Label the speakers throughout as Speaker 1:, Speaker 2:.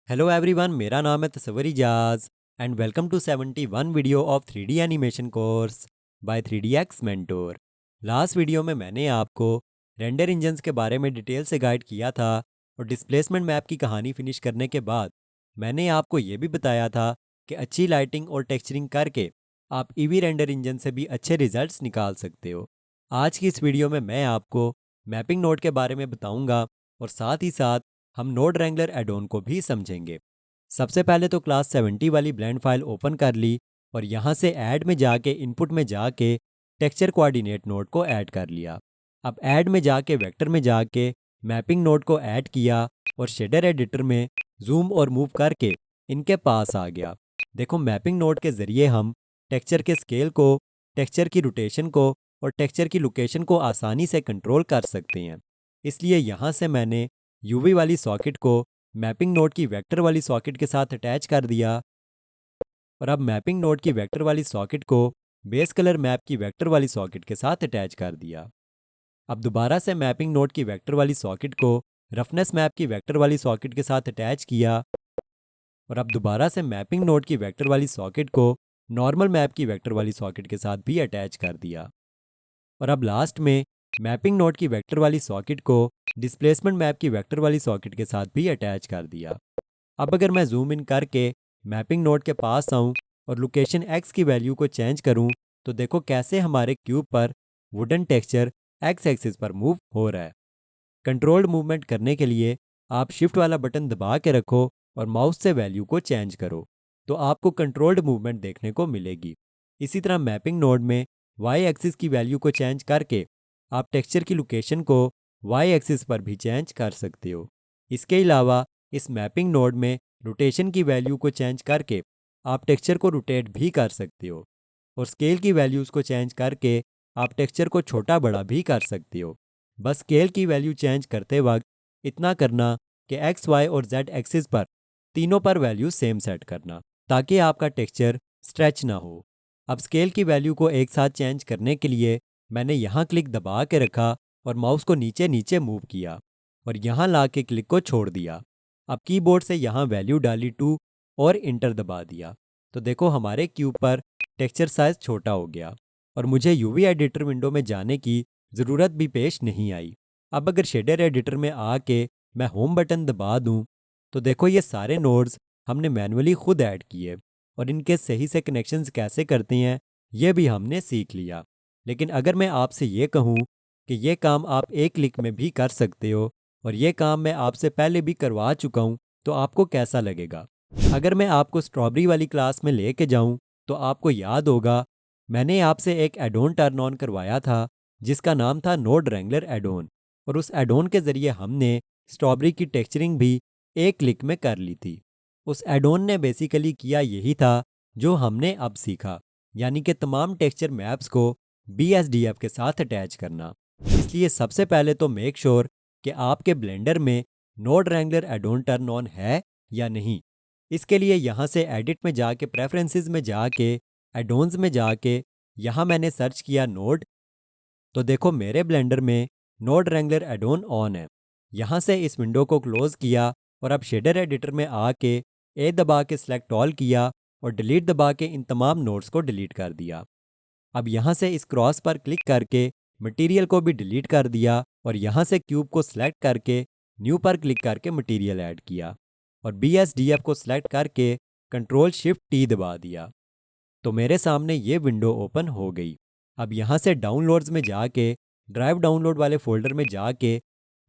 Speaker 1: Hello everyone, मेरा नाम है Tasawwur Ijaz and welcome to 71 video of 3D animation course by 3DX mentor. Last video में मैंने आपको रेंडर इंजन्स के बारे में डिटेल से गाइड किया था और डिस्प्लेसमेंट मैप की कहानी फिनिश करने के बाद मैंने आपको ये भी बताया था कि अच्छी लाइटिंग और टेक्सचरिंग करके आप ईवी रेंडर इंजन से भी अच्छे रिजल्ट्स निकाल सकते हो। आज की इस वीडियो में मैं आपको मैपिंग नोड के बारे में बताऊंगा और साथ ही साथ हम नोड रैंगलर एडोन को भी समझेंगे। सबसे पहले तो क्लास 70 वाली ब्लेंड फाइल ओपन कर ली और यहाँ से ऐड में जाके इनपुट में जाके टेक्सचर कोऑर्डिनेट नोड को ऐड कर लिया। अब ऐड में जाके वेक्टर में जाके मैपिंग नोड को ऐड किया और शेडर एडिटर में जूम और मूव करके इनके पास आ गया। देखो, मैपिंग नोड के ज़रिए हम टेक्सचर के स्केल को, टेक्सचर की रोटेशन को और टेक्सचर की लोकेशन को आसानी से कंट्रोल कर सकते हैं। इसलिए यहाँ से मैंने यूवी वाली सॉकेट को मैपिंग नोड की वेक्टर वाली सॉकेट के साथ अटैच कर दिया और अब मैपिंग नोड की वेक्टर वाली सॉकेट को बेस कलर मैप की वेक्टर वाली सॉकेट के साथ अटैच कर दिया। अब दोबारा से मैपिंग नोड की वेक्टर वाली सॉकेट को रफनेस मैप की वेक्टर वाली सॉकेट के साथ अटैच किया और अब दोबारा से मैपिंग नोड की वेक्टर वाली सॉकेट को नॉर्मल मैप की वेक्टर वाली सॉकेट के साथ भी अटैच कर दिया और अब लास्ट में मैपिंग नोड की वेक्टर वाली सॉकेट को डिस्प्लेसमेंट मैप की वेक्टर वाली सॉकेट के साथ भी अटैच कर दिया। अब अगर मैं जूम इन करके मैपिंग नोड के पास आऊं और लोकेशन x की वैल्यू को चेंज करूं तो देखो कैसे हमारे क्यूब पर वुडन टेक्सचर x एक्सिस पर मूव हो रहा है। कंट्रोल्ड मूवमेंट करने के लिए आप शिफ्ट वाला बटन दबा के रखो और माउस से वैल्यू को चेंज करो तो आपको कंट्रोल्ड मूवमेंट देखने को मिलेगी। इसी तरह मैपिंग नोड में y एक्सिस की वैल्यू को चेंज करके आप टेक्सचर की लोकेशन को y एक्सिस पर भी चेंज कर सकते हो। इसके अलावा इस मैपिंग नोड में रोटेशन की वैल्यू को चेंज करके आप टेक्सचर को रोटेट भी कर सकते हो और स्केल की वैल्यूज़ को चेंज करके आप टेक्सचर को छोटा बड़ा भी कर सकते हो। बस स्केल की वैल्यू चेंज करते वक्त इतना करना कि एक्स वाई और जेड एक्सिस पर तीनों पर वैल्यू सेम सेट करना ताकि आपका टेक्सचर स्ट्रेच ना हो। अब स्केल की वैल्यू को एक साथ चेंज करने के लिए मैंने यहाँ क्लिक दबा के रखा और माउस को नीचे नीचे मूव किया और यहाँ ला के क्लिक को छोड़ दिया। अब कीबोर्ड से यहाँ वैल्यू डाली 2 और इंटर दबा दिया तो देखो हमारे क्यूब पर टेक्सचर साइज छोटा हो गया और मुझे यूवी एडिटर विंडो में जाने की ज़रूरत भी पेश नहीं आई। अब अगर शेडर एडिटर में आके मैं होम बटन दबा दूं तो देखो ये सारे नोड्स हमने मैन्युअली खुद ऐड किए और इनके सही से कनेक्शंस कैसे करते हैं ये भी हमने सीख लिया। लेकिन अगर मैं आपसे ये कहूँ कि ये काम आप एक क्लिक में भी कर सकते हो और ये काम मैं आपसे पहले भी करवा चुका हूँ तो आपको कैसा लगेगा? अगर मैं आपको स्ट्रॉबेरी वाली क्लास में लेके जाऊँ तो आपको याद होगा मैंने आपसे एक एडोन टर्न ऑन करवाया था जिसका नाम था नोड रैंगलर एडोन और उस एडोन के ज़रिए हमने स्ट्रॉबेरी की टेक्सचरिंग भी एक क्लिक में कर ली थी। उस एडोन ने बेसिकली किया यही था जो हमने अब सीखा, यानी कि तमाम टेक्सचर मैप्स को BSDF के साथ अटैच करना। इसलिए सबसे पहले तो मेक श्योर कि आपके ब्लेंडर में नोड रैंगलर एडोन टर्न ऑन है या नहीं। इसके लिए यहाँ से एडिट में जाके प्रेफरेंसेस में जाके एडोन्स में जाके यहाँ मैंने सर्च किया नोड तो देखो मेरे ब्लेंडर में नोड रैंगलर एडोन ऑन है। यहाँ से इस विंडो को क्लोज किया और अब शेडर एडिटर में आके ए दबा के सिलेक्ट ऑल किया और डिलीट दबा के इन तमाम नोड्स को डिलीट कर दिया। अब यहाँ से इस क्रॉस पर क्लिक करके मटेरियल को भी डिलीट कर दिया और यहाँ से क्यूब को सिलेक्ट करके न्यू पर क्लिक करके मटेरियल ऐड किया और BSDF को सिलेक्ट करके कंट्रोल शिफ्ट टी दबा दिया तो मेरे सामने ये विंडो ओपन हो गई। अब यहाँ से डाउनलोड्स में जाके ड्राइव डाउनलोड वाले फोल्डर में जाके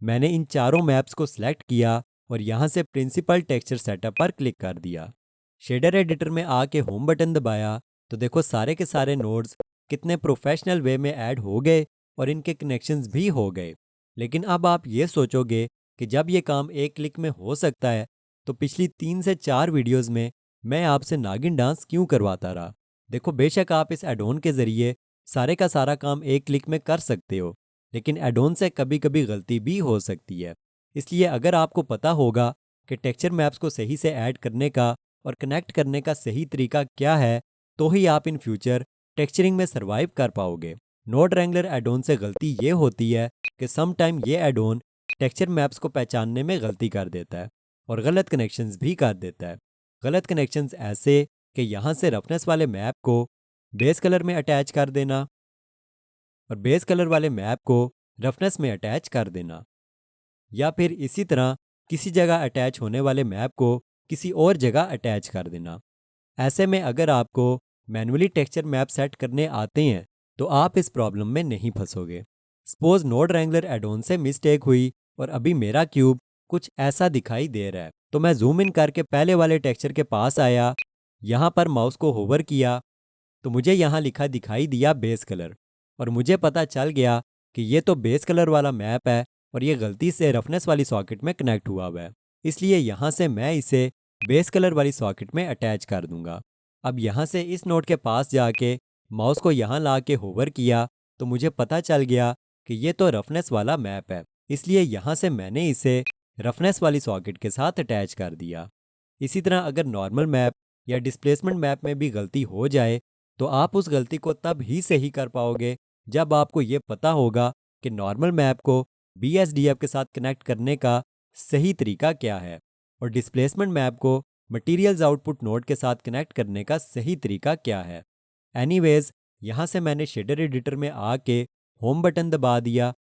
Speaker 1: मैंने इन चारों मैप्स को सिलेक्ट किया और यहाँ से प्रिंसिपल टेक्सचर सेटअप पर क्लिक कर दिया। शेडर एडिटर में आके होम बटन दबाया तो देखो सारे के सारे नोड्स कितने प्रोफेशनल वे में ऐड हो गए और इनके कनेक्शंस भी हो गए। लेकिन अब आप ये सोचोगे कि जब ये काम एक क्लिक में हो सकता है तो पिछली 3 से 4 वीडियोस में मैं आपसे नागिन डांस क्यों करवाता रहा। देखो, बेशक आप इस एडोन के ज़रिए सारे का सारा काम एक क्लिक में कर सकते हो, लेकिन एडोन से कभी कभी गलती भी हो सकती है। इसलिए अगर आपको पता होगा कि टेक्सचर मैप्स को सही से ऐड करने का और कनेक्ट करने का सही तरीका क्या है तो ही आप इन फ्यूचर टेक्सचरिंग में सरवाइव कर पाओगे। नोड रैंगलर एडोन से गलती ये होती है कि सम टाइम ये एडोन टेक्सचर मैप्स को पहचानने में गलती कर देता है और गलत कनेक्शंस भी कर देता है। गलत कनेक्शंस ऐसे कि यहाँ से रफनेस वाले मैप को बेस कलर में अटैच कर देना और बेस कलर वाले मैप को रफनेस में अटैच कर देना, या फिर इसी तरह किसी जगह अटैच होने वाले मैप को किसी और जगह अटैच कर देना। ऐसे में अगर आपको मैन्युअली टेक्सचर मैप सेट करने आते हैं तो आप इस प्रॉब्लम में नहीं फंसोगे। सपोज नोड रैंगलर एडोन से मिस्टेक हुई और अभी मेरा क्यूब कुछ ऐसा दिखाई दे रहा है, तो मैं जूम इन करके पहले वाले टेक्सचर के पास आया, यहाँ पर माउस को होवर किया तो मुझे यहाँ लिखा दिखाई दिया बेस कलर, और मुझे पता चल गया कि ये तो बेस कलर वाला मैप है और ये गलती से रफनेस वाली सॉकेट में कनेक्ट हुआ है, इसलिए यहाँ से मैं इसे बेस कलर वाली सॉकेट में अटैच कर दूंगा। अब यहाँ से इस नोड के पास जाके माउस को यहाँ ला के होवर किया तो मुझे पता चल गया कि ये तो रफनेस वाला मैप है, इसलिए यहाँ से मैंने इसे रफनेस वाली सॉकेट के साथ अटैच कर दिया। इसी तरह अगर नॉर्मल मैप या डिस्प्लेसमेंट मैप में भी गलती हो जाए तो आप उस गलती को तब ही सही कर पाओगे जब आपको ये पता होगा कि नॉर्मल मैप को BSDF के साथ कनेक्ट करने का सही तरीका क्या है और डिस्प्लेसमेंट मैप को मटेरियल्स आउटपुट नोड के साथ कनेक्ट करने का सही तरीका क्या है। एनीवेज, यहाँ से मैंने शेडर एडिटर में आके होम बटन दबा दिया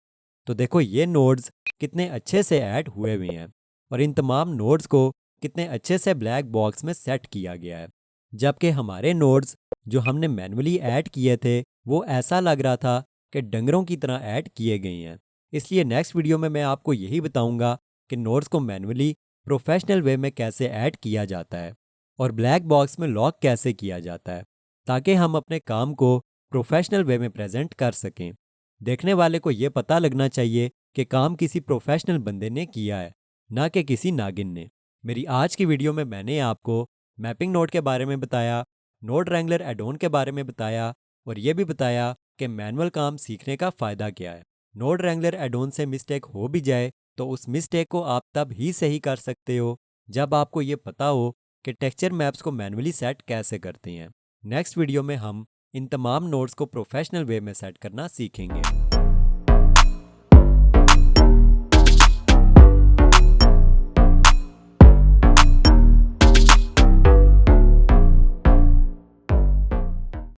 Speaker 1: तो देखो ये नोड्स कितने अच्छे से ऐड हुए हुए हैं और इन तमाम नोड्स को कितने अच्छे से ब्लैक बॉक्स में सेट किया गया है, जबकि हमारे नोड्स जो हमने मैन्युअली ऐड किए थे वो ऐसा लग रहा था कि डंगरों की तरह ऐड किए गए हैं। इसलिए नेक्स्ट वीडियो में मैं आपको यही बताऊंगा कि नोड्स को मैन्युअली प्रोफेशनल वे में कैसे ऐड किया जाता है और ब्लैक बॉक्स में लॉक कैसे किया जाता है, ताकि हम अपने काम को प्रोफेशनल वे में प्रेजेंट कर सकें। देखने वाले को ये पता लगना चाहिए कि काम किसी प्रोफेशनल बंदे ने किया है, ना कि किसी नागिन ने। मेरी आज की वीडियो में मैंने आपको मैपिंग नोड के बारे में बताया, नोड रैंगलर एडोन के बारे में बताया और ये भी बताया कि मैनुअल काम सीखने का फ़ायदा क्या है। नोड रैंगलर एडोन से मिस्टेक हो भी जाए तो उस मिस्टेक को आप तब ही सही कर सकते हो जब आपको ये पता हो कि टेक्सचर मैप्स को मैनुअली सेट कैसे करते हैं। नेक्स्ट वीडियो में हम इन तमाम नोड्स को प्रोफेशनल वे में सेट करना सीखेंगे।